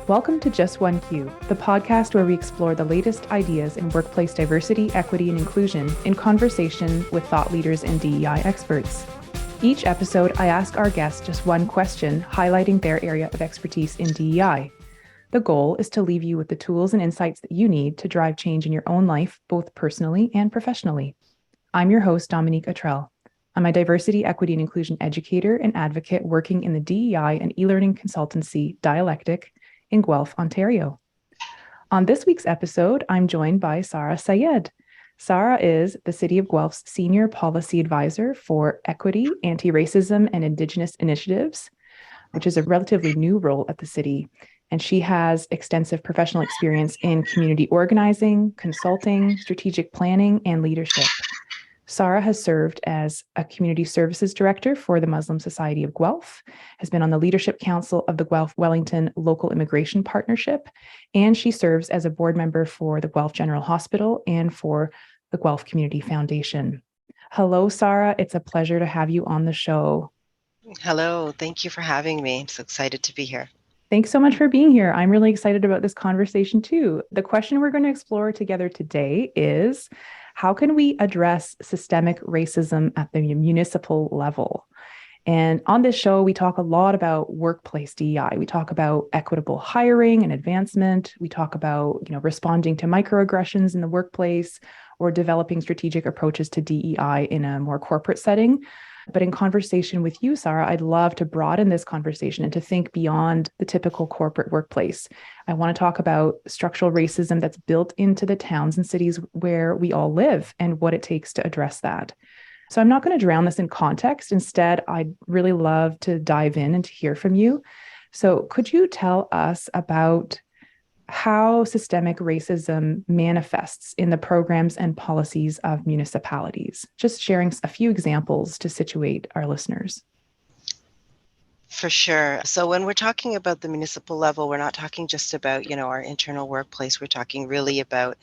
Welcome to Just One Q, the podcast where we explore the latest ideas in workplace diversity, equity, and inclusion in conversation with thought leaders and DEI experts. Each episode, I ask our guests just one question, highlighting their area of expertise in DEI. The goal is to leave you with the tools and insights that you need to drive change in your own life, both personally and professionally. I'm your host, Dominique. I'm a diversity, equity, and inclusion educator and advocate working in the DEI and e-learning consultancy Dialectic in Guelph, Ontario. On this week's episode, I'm joined by Sara Sayyed. Sara is the City of Guelph's Senior Policy Advisor for Equity, Anti-Racism, and Indigenous Initiatives, which is a relatively new role at the city. And she has extensive professional experience in community organizing, consulting, strategic planning, and leadership. Sara has served as a community services director for the Muslim Society of Guelph, has been on the leadership council of the Guelph-Wellington Local Immigration Partnership, and she serves as a board member for the Guelph General Hospital and for the Guelph Community Foundation. Hello, Sara. It's a pleasure to have you on the show. Hello. Thank you for having me. I'm so excited to be here. Thanks so much for being here. I'm really excited about this conversation too. The question we're going to explore together today is, how can we address systemic racism at the municipal level? And on this show, we talk a lot about workplace DEI. We talk about equitable hiring and advancement. We talk about, responding to microaggressions in the workplace or developing strategic approaches to DEI in a more corporate setting. But in conversation with you, Sara, I'd love to broaden this conversation and to think beyond the typical corporate workplace. I want to talk about structural racism that's built into the towns and cities where we all live and what it takes to address that. So I'm not going to drown this in context. Instead, I'd really love to dive in and to hear from you. So could you tell us about how systemic racism manifests in the programs and policies of municipalities? Just sharing a few examples to situate our listeners. For sure. So when we're talking about the municipal level, we're not talking just about, our internal workplace. We're talking really about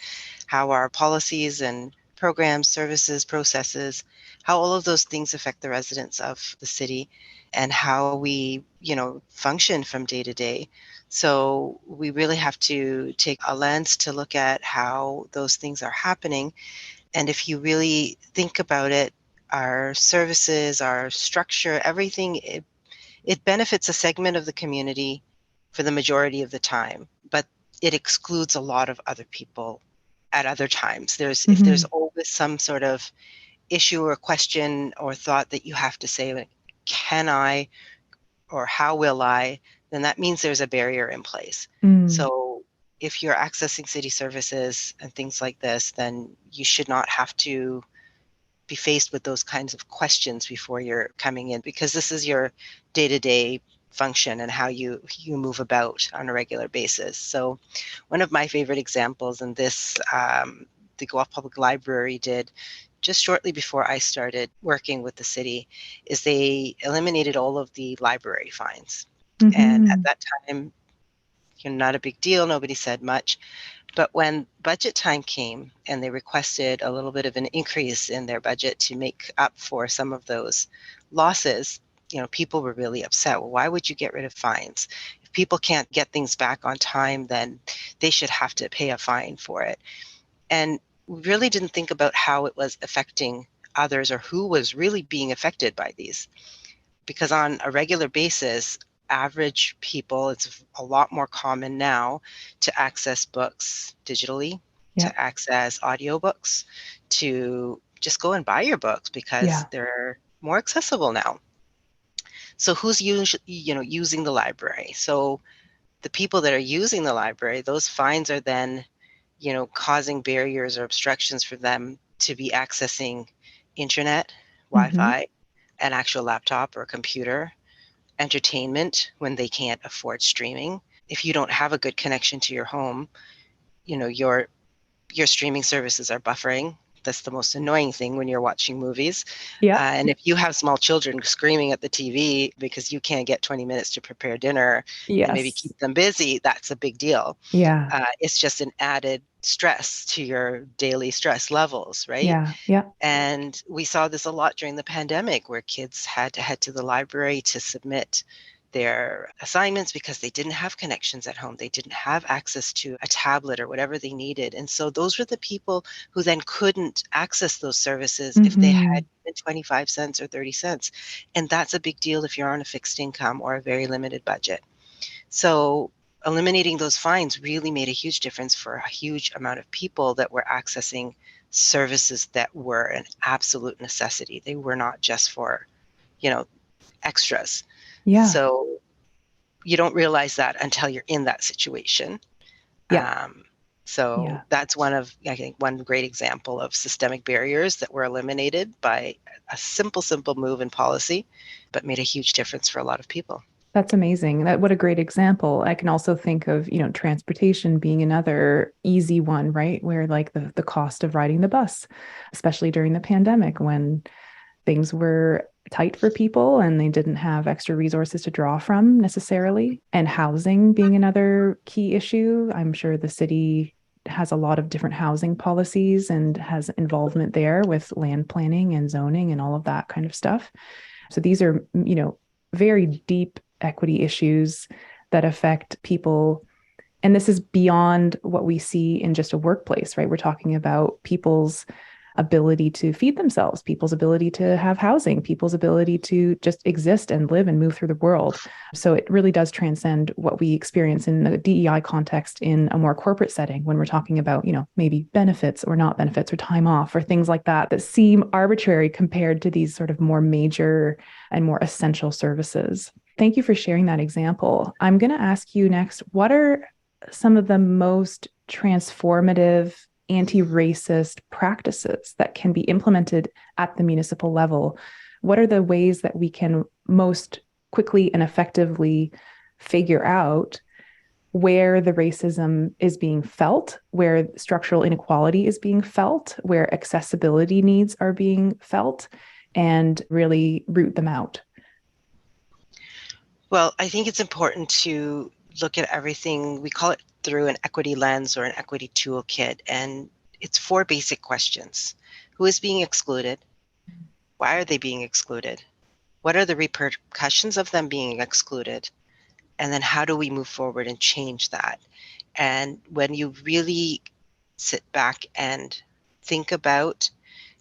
how our policies and programs, services, processes, how all of those things affect the residents of the city and how we, function from day to day. So we really have to take a lens to look at how those things are happening. And if you really think about it, our services, our structure, everything, it benefits a segment of the community for the majority of the time, but it excludes a lot of other people at other times. If there's always some sort of issue or question or thought that you have to say, like, can I or how will I, then that means there's a barrier in place. So if you're accessing city services and things like this, then you should not have to be faced with those kinds of questions before you're coming in, because this is your day-to-day function and how you move about on a regular basis. So one of my favorite examples, and this the Guelph Public Library did just shortly before I started working with the city, is they eliminated all of the library fines. And at that time, not a big deal. Nobody said much. But when budget time came and they requested a little bit of an increase in their budget to make up for some of those losses, people were really upset. Well, why would you get rid of fines? If people can't get things back on time, then they should have to pay a fine for it. And we really didn't think about how it was affecting others or who was really being affected by these. Because on a regular basis, average people, it's a lot more common now to access books digitally, to access audiobooks, to just go and buy your books because they're more accessible now. So who's using the library? So the people that are using the library, those fines are then, causing barriers or obstructions for them to be accessing internet, Wi-Fi, an actual laptop or a computer, entertainment when they can't afford streaming. If you don't have a good connection to your home, your streaming services are buffering. That's the most annoying thing when you're watching movies. And if you have small children screaming at the TV because you can't get 20 minutes to prepare dinner and maybe keep them busy, that's a big deal. It's just an added stress to your daily stress levels, right? And we saw this a lot during the pandemic, where kids had to head to the library to submit their assignments because they didn't have connections at home. They didn't have access to a tablet or whatever they needed. And so those were the people who then couldn't access those services if they Mm-hmm. had even 25 cents or 30 cents. And that's a big deal if you're on a fixed income or a very limited budget. So eliminating those fines really made a huge difference for a huge amount of people that were accessing services that were an absolute necessity. They were not just for, extras. Yeah. So you don't realize that until you're in that situation. Yeah. So Yeah. that's I think, one great example of systemic barriers that were eliminated by a simple move in policy, but made a huge difference for a lot of people. That's amazing. What a great example. I can also think of, transportation being another easy one, right? Where like the cost of riding the bus, especially during the pandemic when things were tight for people and they didn't have extra resources to draw from necessarily. And housing being another key issue. I'm sure the city has a lot of different housing policies and has involvement there with land planning and zoning and all of that kind of stuff. So these are, very deep equity issues that affect people. And this is beyond what we see in just a workplace, right? We're talking about people's ability to feed themselves, people's ability to have housing, people's ability to just exist and live and move through the world. So it really does transcend what we experience in the DEI context in a more corporate setting when we're talking about, maybe benefits or not benefits or time off or things like that seem arbitrary compared to these sort of more major and more essential services. Thank you for sharing that example. I'm going to ask you next, what are some of the most transformative anti-racist practices that can be implemented at the municipal level? What are the ways that we can most quickly and effectively figure out where the racism is being felt, where structural inequality is being felt, where accessibility needs are being felt, and really root them out? Well, I think it's important to look at everything, we call it through an equity lens or an equity toolkit. And it's 4 basic questions. Who is being excluded? Why are they being excluded? What are the repercussions of them being excluded? And then how do we move forward and change that? And when you really sit back and think about,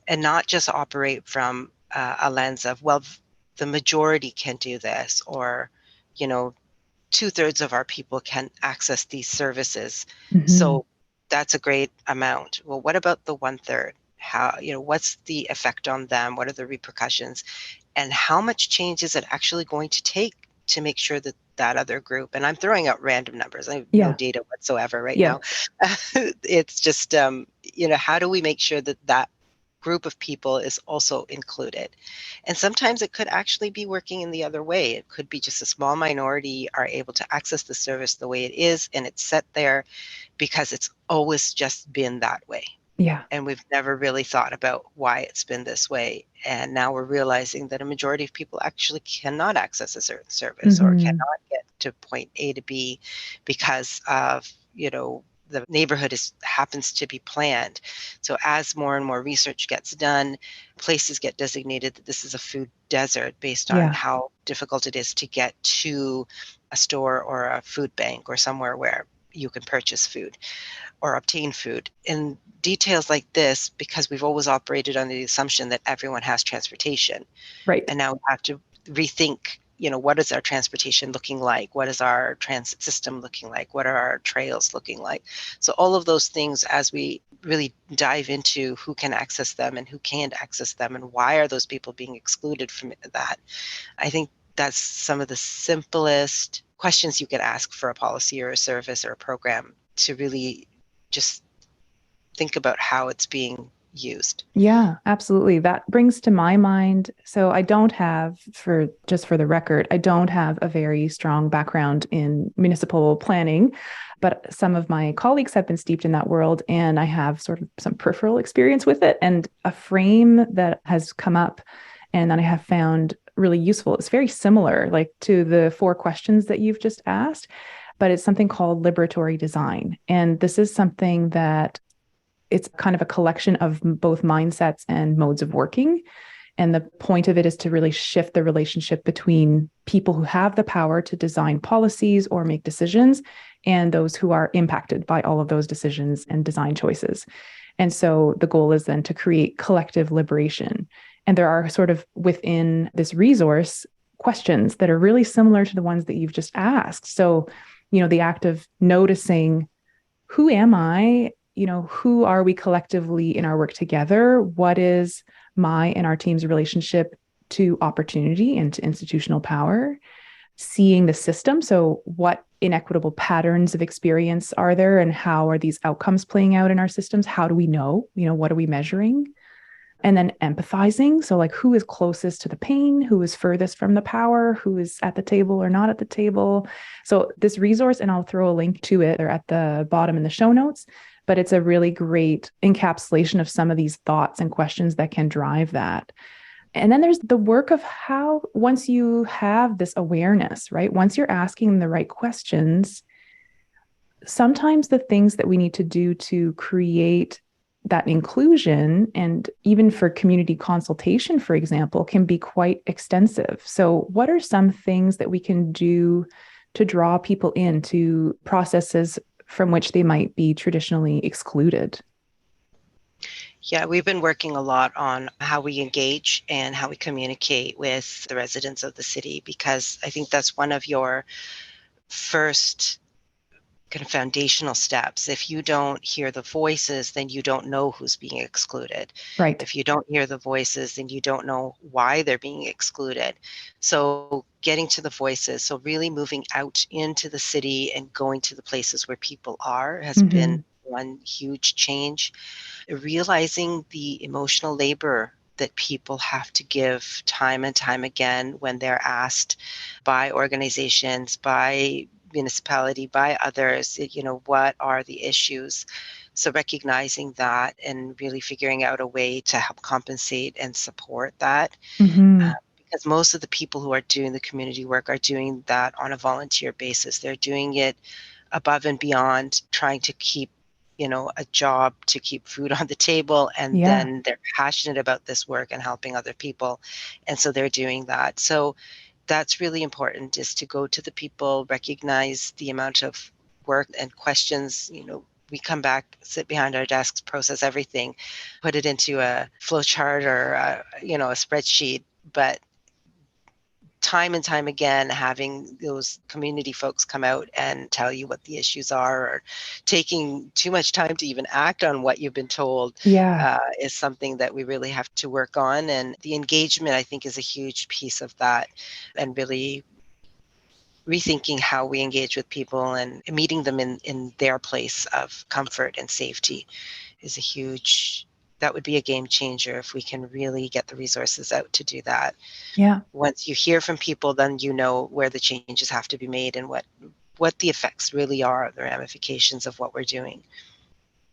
and not just operate from a lens of, well, the majority can do this, or, 2/3 of our people can access these services. Mm-hmm. So that's a great amount. Well, what about the 1/3? How, what's the effect on them? What are the repercussions? And how much change is it actually going to take to make sure that that other group, and I'm throwing out random numbers, I have no data whatsoever right now. It's just, how do we make sure that that group of people is also included? And sometimes it could actually be working in the other way. It could be just a small minority are able to access the service the way it is, and it's set there because it's always just been that way. Yeah. And we've never really thought about why it's been this way. And now we're realizing that a majority of people actually cannot access a certain service or cannot get to point A to B because of, the neighborhood happens to be planned. So as more and more research gets done, places get designated that this is a food desert based on how difficult it is to get to a store or a food bank or somewhere where you can purchase food or obtain food. And details like this, because we've always operated under the assumption that everyone has transportation. Right. And now we have to rethink, what is our transportation looking like? What is our transit system looking like? What are our trails looking like? So all of those things, as we really dive into who can access them and who can't access them and why are those people being excluded from that, I think that's some of the simplest questions you could ask for a policy or a service or a program to really just think about how it's being used. Yeah, absolutely. That brings to my mind. So I don't have, for the record, I don't have a very strong background in municipal planning, but some of my colleagues have been steeped in that world and I have sort of some peripheral experience with it. And a frame that has come up and that I have found really useful, it's very similar like to the 4 questions that you've just asked, but it's something called liberatory design. And this is something that it's kind of a collection of both mindsets and modes of working. And the point of it is to really shift the relationship between people who have the power to design policies or make decisions and those who are impacted by all of those decisions and design choices. And so the goal is then to create collective liberation. And there are sort of within this resource questions that are really similar to the ones that you've just asked. So, the act of noticing, who am I? Who are we collectively in our work together? What is my and our team's relationship to opportunity and to institutional power? Seeing the system. So, what inequitable patterns of experience are there, and how are these outcomes playing out in our systems? How do we know? What are we measuring? And then empathizing. So, like, who is closest to the pain? Who is furthest from the power? Who is at the table or not at the table? So, this resource, and I'll throw a link to it or at the bottom in the show notes, but it's a really great encapsulation of some of these thoughts and questions that can drive that. And then there's the work of how, once you have this awareness, right? Once you're asking the right questions, sometimes the things that we need to do to create that inclusion, and even for community consultation, for example, can be quite extensive. So, what are some things that we can do to draw people into processes from which they might be traditionally excluded? Yeah, we've been working a lot on how we engage and how we communicate with the residents of the city, because I think that's one of your first kind of foundational steps. If you don't hear the voices, then you don't know who's being excluded. Right. If you don't hear the voices, then you don't know why they're being excluded. So getting to the voices, so really moving out into the city and going to the places where people are has been one huge change. Realizing the emotional labor that people have to give time and time again when they're asked by organizations, by municipality, by others, what are the issues? So recognizing that and really figuring out a way to help compensate and support that. Because most of the people who are doing the community work are doing that on a volunteer basis. They're doing it above and beyond trying to keep a job, to keep food on the table, and then they're passionate about this work and helping other people, and so they're doing that. So that's really important, is to go to the people, recognize the amount of work and questions. We come back, sit behind our desks, process everything, put it into a flow chart or a spreadsheet, but time and time again, having those community folks come out and tell you what the issues are, or taking too much time to even act on what you've been told, is something that we really have to work on. And the engagement, I think, is a huge piece of that, and really rethinking how we engage with people and meeting them in their place of comfort and safety is that would be a game changer if we can really get the resources out to do that. Once you hear from people, then you know where the changes have to be made and what the effects really are, the ramifications of what we're doing.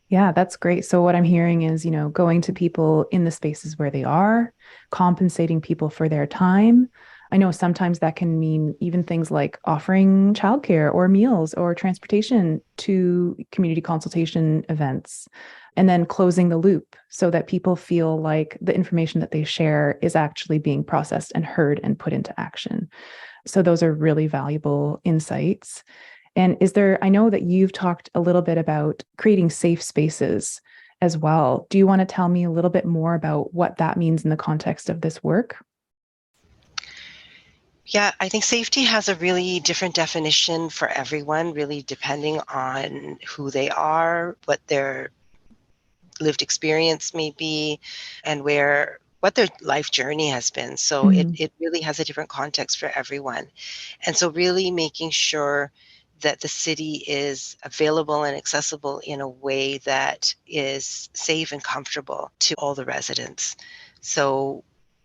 Yeah, that's great. So what I'm hearing is, going to people in the spaces where they are, compensating people for their time. I know sometimes that can mean even things like offering childcare or meals or transportation to community consultation events, and then closing the loop so that people feel like the information that they share is actually being processed and heard and put into action. So those are really valuable insights. And I know that you've talked a little bit about creating safe spaces as well. Do you want to tell me a little bit more about what that means in the context of this work? Yeah, I think safety has a really different definition for everyone, really depending on who they are, what their lived experience may be, and what their life journey has been. So it really has a different context for everyone. And so really making sure that the city is available and accessible in a way that is safe and comfortable to all the residents. So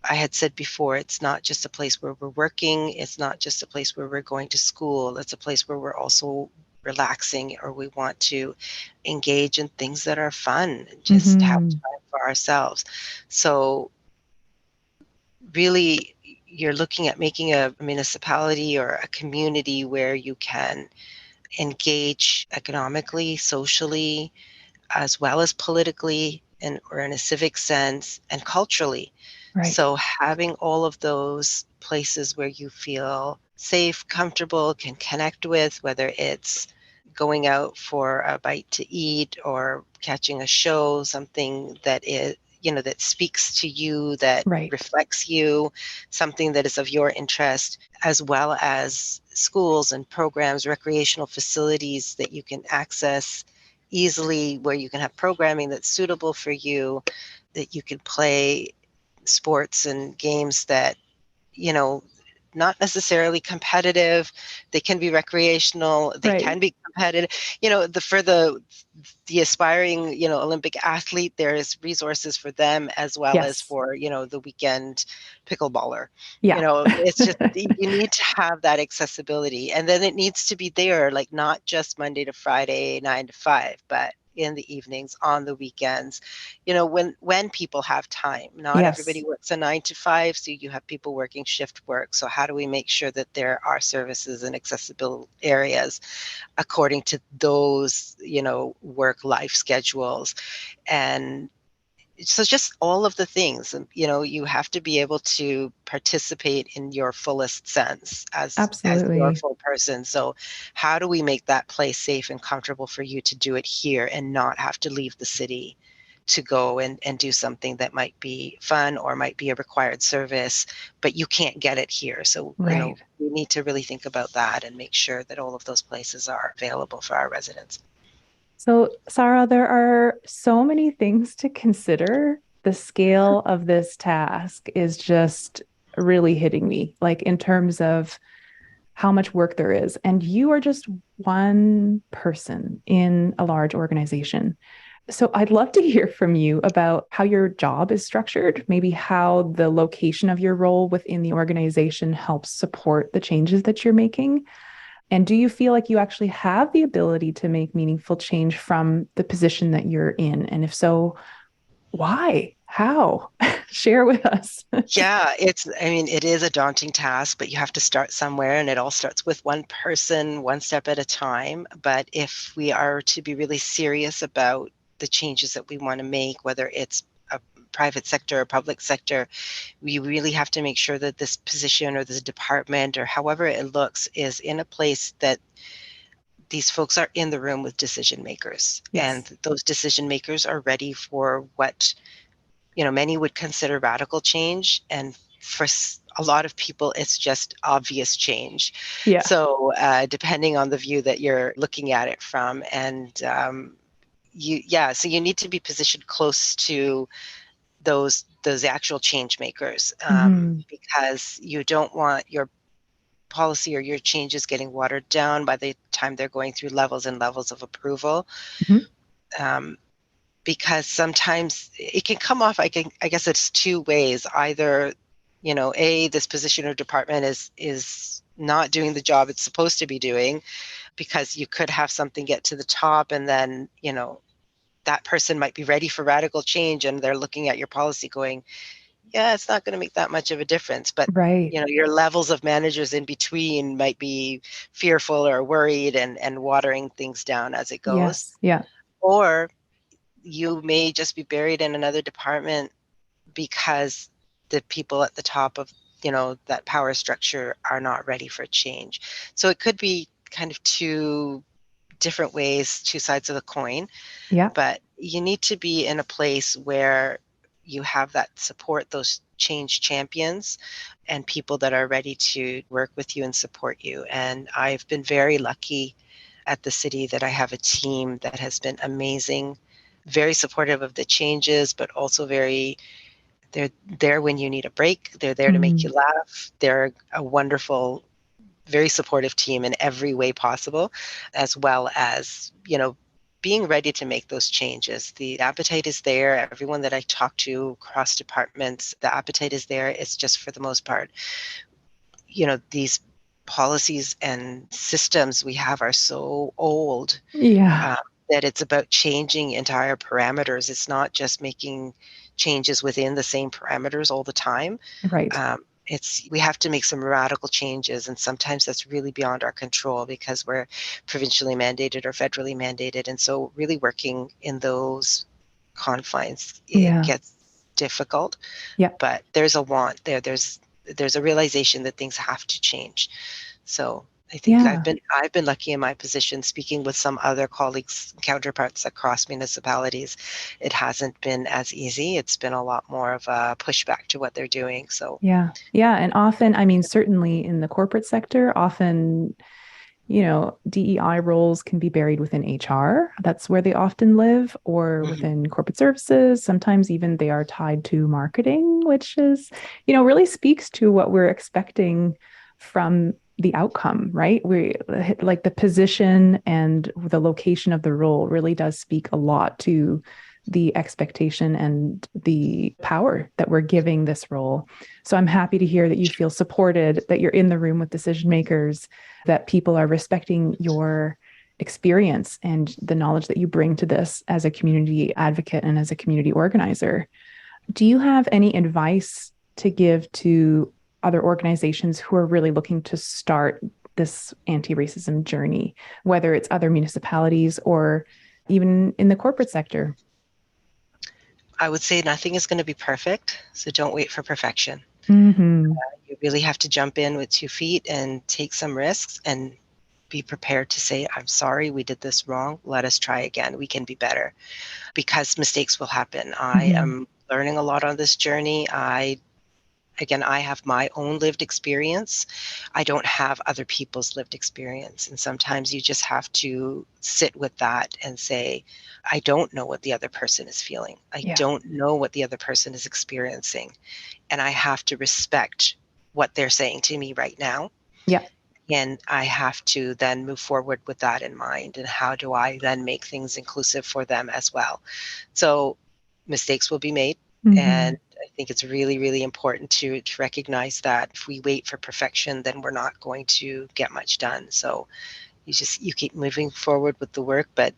I had said before, it's not just a place where we're working. It's not just a place where we're going to school. It's a place where we're also relaxing, or we want to engage in things that are fun, just have time for ourselves. So really, you're looking at making a municipality or a community where you can engage economically, socially, as well as politically, or in a civic sense, and culturally. Right. So having all of those places where you feel safe, comfortable, can connect with, whether it's going out for a bite to eat or catching a show, something that is, that speaks to you, that Right. reflects you, something that is of your interest, as well as schools and programs, recreational facilities that you can access easily, where you can have programming that's suitable for you, that you can play sports and games that, you know, not necessarily competitive. They can be recreational. They Right. can be competitive. For the aspiring, Olympic athlete, there's resources for them as well as Yes. for, the weekend pickleballer. Yeah. It's just, you need to have that accessibility, and then it needs to be there, like not just Monday to Friday, 9 to 5, but in the evenings, on the weekends, when people have time. Not everybody Yes. works a 9 to 5, so you have people working shift work. So how do we make sure that there are services and accessible areas according to those, work life schedules? And so just all of the things, you have to be able to participate in your fullest sense as your Absolutely. full person. So how do we make that place safe and comfortable for you to do it here and not have to leave the city to go and do something that might be fun or might be a required service, but you can't get it here? So, Right. we need to really think about that and make sure that all of those places are available for our residents. So, Sarah, there are so many things to consider. The scale of this task is just really hitting me, like in terms of how much work there is. And you are just one person in a large organization. So, I'd love to hear from you about how your job is structured, maybe how the location of your role within the organization helps support the changes that you're making. And do you feel like you actually have the ability to make meaningful change from the position that you're in? And if so, why? How? Share with us. Yeah, it is a daunting task, but you have to start somewhere, and it all starts with one person, one step at a time. But if we are to be really serious about the changes that we want to make, whether it's a private sector or public sector, we really have to make sure that this position or this department or however it looks is in a place that these folks are in the room with decision makers, and Yes. those decision makers are ready for what many would consider radical change. And for a lot of people, it's just obvious change. Yeah. So depending on the view that you're looking at it from, and so you need to be positioned close to those actual change makers, Mm-hmm. because you don't want your policy or your changes getting watered down by the time they're going through levels and levels of approval. Mm-hmm. Um, because sometimes it can come off, I guess it's two ways. Either, this position or department is not doing the job it's supposed to be doing, because you could have something get to the top, and then, that person might be ready for radical change, and they're looking at your policy going, yeah, it's not going to make that much of a difference. But, Right. your levels of managers in between might be fearful or worried and watering things down as it goes. Yes. Yeah. Or you may just be buried in another department because the people at the top of, that power structure are not ready for change. So it could be kind of two different ways, two sides of the coin, Yeah. but you need to be in a place where you have that support, those change champions, and people that are ready to work with you and support you. And I've been very lucky at the city that I have a team that has been amazing, very supportive of the changes, but also they're there when you need a break. They're there to make Mm-hmm. you laugh. They're a wonderful, very supportive team in every way possible, as well as, being ready to make those changes. The appetite is there. Everyone that I talk to across departments, the appetite is there. It's just, for the most part, these policies and systems we have are so old, Yeah. uh, that it's about changing entire parameters. It's not just making changes within the same parameters all the time. Right. We have to make some radical changes, and sometimes that's really beyond our control because we're provincially mandated or federally mandated. And so really working in those confines, it Yeah. gets difficult, Yeah. but there's a want there. There's a realization that things have to change. So I think Yeah. I've been lucky in my position, speaking with some other colleagues, counterparts across municipalities. It hasn't been as easy. It's been a lot more of a pushback to what they're doing. So Yeah. Yeah. And often, I mean, certainly in the corporate sector, often, DEI roles can be buried within HR. That's where they often live, or mhm, within corporate services. Sometimes even they are tied to marketing, which is, really speaks to what we're expecting from the outcome, right? We like the position and the location of the role really does speak a lot to the expectation and the power that we're giving this role. So I'm happy to hear that you feel supported, that you're in the room with decision makers, that people are respecting your experience and the knowledge that you bring to this as a community advocate and as a community organizer. Do you have any advice to give to other organizations who are really looking to start this anti-racism journey, whether it's other municipalities or even in the corporate sector? I would say nothing is going to be perfect, so don't wait for perfection. Mm-hmm. You really have to jump in with 2 feet and take some risks and be prepared to say, I'm sorry, we did this wrong. Let us try again. We can be better, because mistakes will happen. I Mm-hmm. am learning a lot on this journey. I have my own lived experience. I don't have other people's lived experience. And sometimes you just have to sit with that and say, I don't know what the other person is feeling. I Yeah. don't know what the other person is experiencing. And I have to respect what they're saying to me right now. Yeah. And I have to then move forward with that in mind. And how do I then make things inclusive for them as well? So mistakes will be made. Mm-hmm. And I think it's really, really important to recognize that if we wait for perfection, then we're not going to get much done. So you keep moving forward with the work, but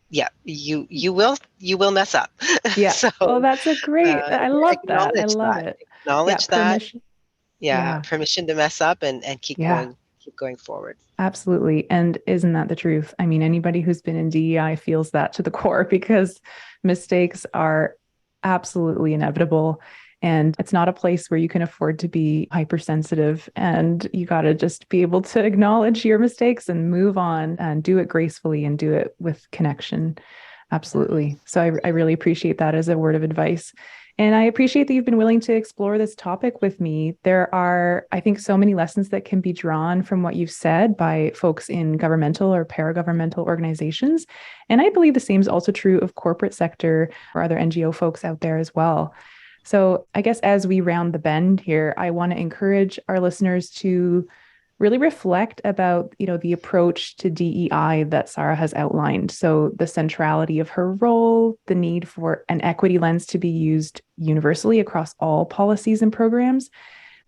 yeah, you will mess up. Yeah. So Oh, that's a great, I love that. I acknowledge love that. it. Yeah. Acknowledge that. Permission. Yeah, Yeah. permission to mess up and Yeah. keep going forward. Absolutely. And isn't that the truth? I mean, anybody who's been in DEI feels that to the core because mistakes are absolutely inevitable. And it's not a place where you can afford to be hypersensitive. And you got to just be able to acknowledge your mistakes and move on and do it gracefully and do it with connection. Absolutely. So I really appreciate that as a word of advice. And I appreciate that you've been willing to explore this topic with me. There are, I think, so many lessons that can be drawn from what you've said by folks in governmental or paragovernmental organizations. And I believe the same is also true of corporate sector or other NGO folks out there as well. So I guess as we round the bend here, I want to encourage our listeners to really reflect about the approach to DEI that Sara has outlined. So the centrality of her role, the need for an equity lens to be used universally across all policies and programs.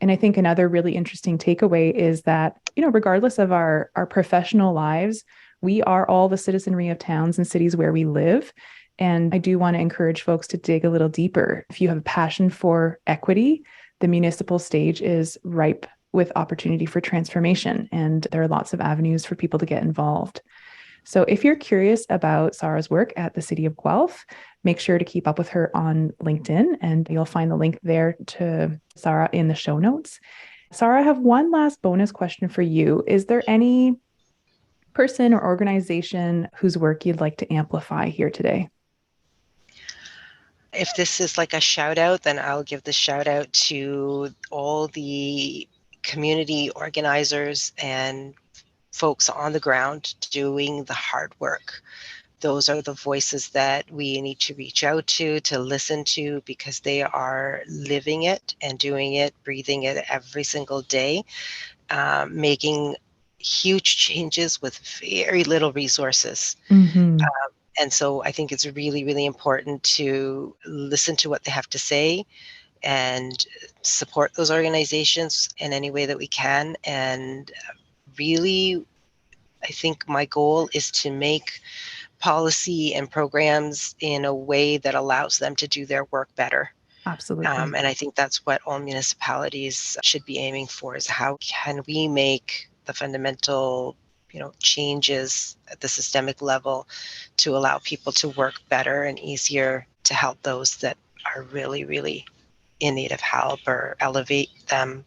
And I think another really interesting takeaway is that regardless of our professional lives, we are all the citizenry of towns and cities where we live. And I do want to encourage folks to dig a little deeper. If you have a passion for equity, the municipal stage is ripe with opportunity for transformation. And there are lots of avenues for people to get involved. So if you're curious about Sara's work at the City of Guelph, make sure to keep up with her on LinkedIn, and you'll find the link there to Sara in the show notes. Sara, I have one last bonus question for you. Is there any person or organization whose work you'd like to amplify here today? If this is like a shout out, then I'll give the shout out to all the community organizers and folks on the ground doing the hard work. Those are the voices that we need to reach out to listen to, because they are living it and doing it, breathing it every single day, making huge changes with very little resources. Mm-hmm. And so I think it's really, really important to listen to what they have to say and support those organizations in any way that we can. And really, I think my goal is to make policy and programs in a way that allows them to do their work better. Absolutely. And I think that's what all municipalities should be aiming for, is how can we make the fundamental changes at the systemic level to allow people to work better and easier to help those that are really, really in need of help, or elevate them,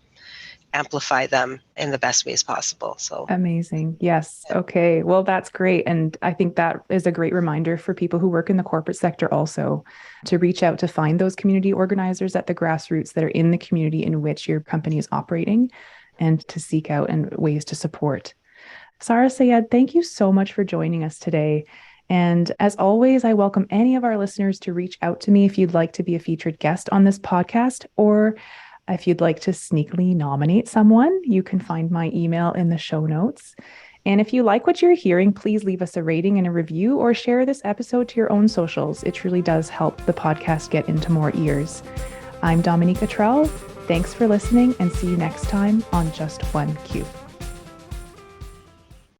amplify them in the best ways possible. So Amazing. Yes. Okay. Well, that's great. And I think that is a great reminder for people who work in the corporate sector also to reach out to find those community organizers at the grassroots that are in the community in which your company is operating, and to seek out and ways to support. Sara Sayyed, thank you so much for joining us today. And as always, I welcome any of our listeners to reach out to me if you'd like to be a featured guest on this podcast, or if you'd like to sneakily nominate someone. You can find my email in the show notes. And if you like what you're hearing, please leave us a rating and a review, or share this episode to your own socials. It truly does help the podcast get into more ears. I'm Dominique. Thanks for listening, and see you next time on Just One Cue.